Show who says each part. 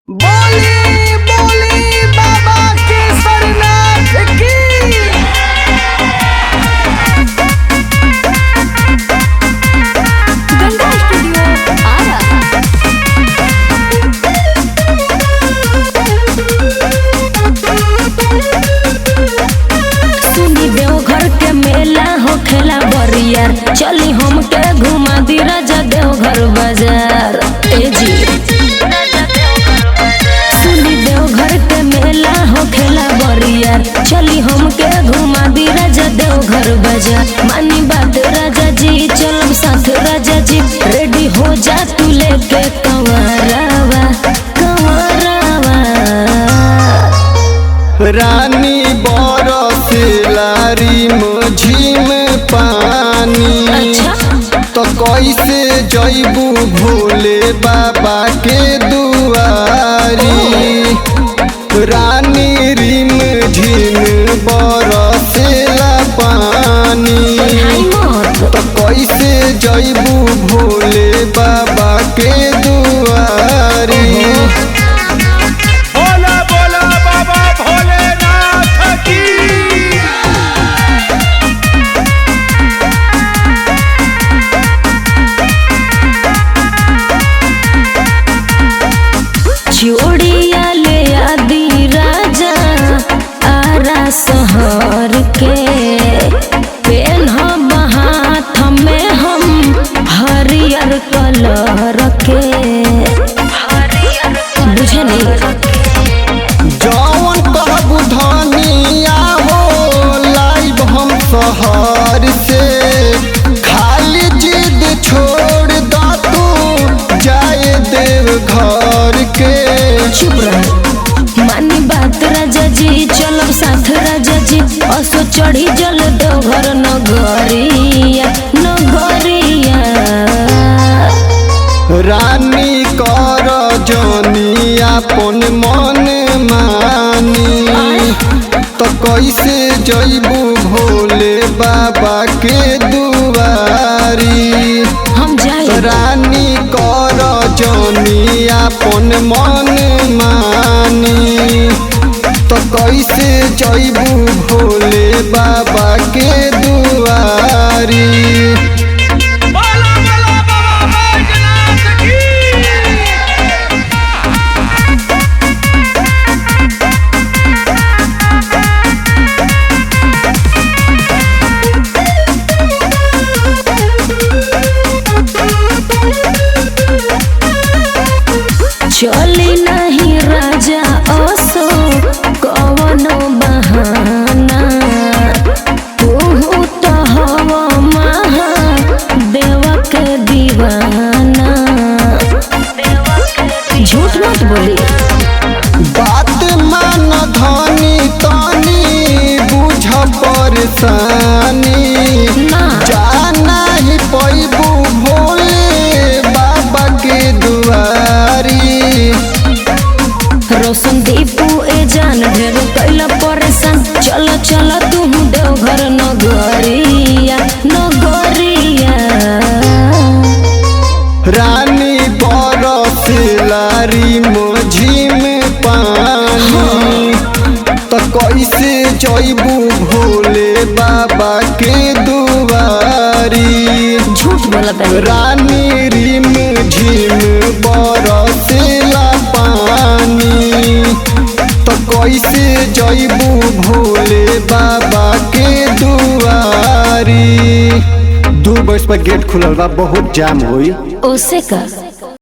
Speaker 1: बोली बोली बाबा केसरनाथ की।
Speaker 2: गंगा स्टूडियो आरा। सुनी देवघर के मेला हो खेला बरियार, चली हमके घुमा दी राजा देवघर बाजार। ए जी सुनी देवघर के मेला हो खेला बरियार, चली हमके घुमा दी राजा देवघर बाजार। मानी बात राजा जी, चलब साथ राजा जी, रेडी हो जा तू लेके कंवरवा कंवरवा।
Speaker 1: रानी बरसेलारी मझिम पानी,
Speaker 2: अच्छा
Speaker 1: तो कैसे जैबू भोले बाबा के दुआरी। रानी रिम झिम बरसेला पानी,
Speaker 2: हाय मत
Speaker 1: तो कैसे जैबू भोले बाबा के दुआरी।
Speaker 3: बोला बोला बाबा भोलेनाथ की।
Speaker 2: चूड़िया ले आदि राजा आरा शहर के, पेन्हब हाथ में हम हरियर कलर के। बुझे नहीं
Speaker 1: जौन कहबू धनिया हो लाइब हम शहर से। खाली जिद छोड़ दा तू जाए देव घर के।
Speaker 2: चुप रह, मानी बात राजा जी, चलब साथ राजा जी, असो चढ़ी जल देवघर नगरिया नगरिया।
Speaker 1: रानी कर जनी अपन मन मानी, तो कैसे जैबू भोले बाबा के दुआरी।
Speaker 2: हम जाए
Speaker 1: रानी कर जनी अपन मन मानी, तो कैसे जैबू भोले बाबा के दुआरी।
Speaker 3: बोला बोला बाबा भोलेनाथ की।
Speaker 2: चली नहीं राजा असो कवनो बहाना, तू तो हवा महादेव के दीवाना। झूठ मत बोली,
Speaker 1: बात मान धनी तनी बुझ परेशानी।
Speaker 2: ना
Speaker 1: जाना ही पैबू भोले बाबा के दुआरी।
Speaker 2: रोशन दीपू ए जान ढेर कैला परेशान, चल चल तू देवघर नगरिया नगरिया।
Speaker 1: रानी बरसेलारी मझिम पानी, तो कैसे जैबू भोले बाबा के दुआरी।
Speaker 2: झूठ बोला तनी।
Speaker 1: रानी रिम झिम बरसेला पानी, तो कैसे जैबू भोले बाबा के दुआरी। 2 बजे पर गेट खुलल बा, बहुत जाम होई।
Speaker 2: ओसे का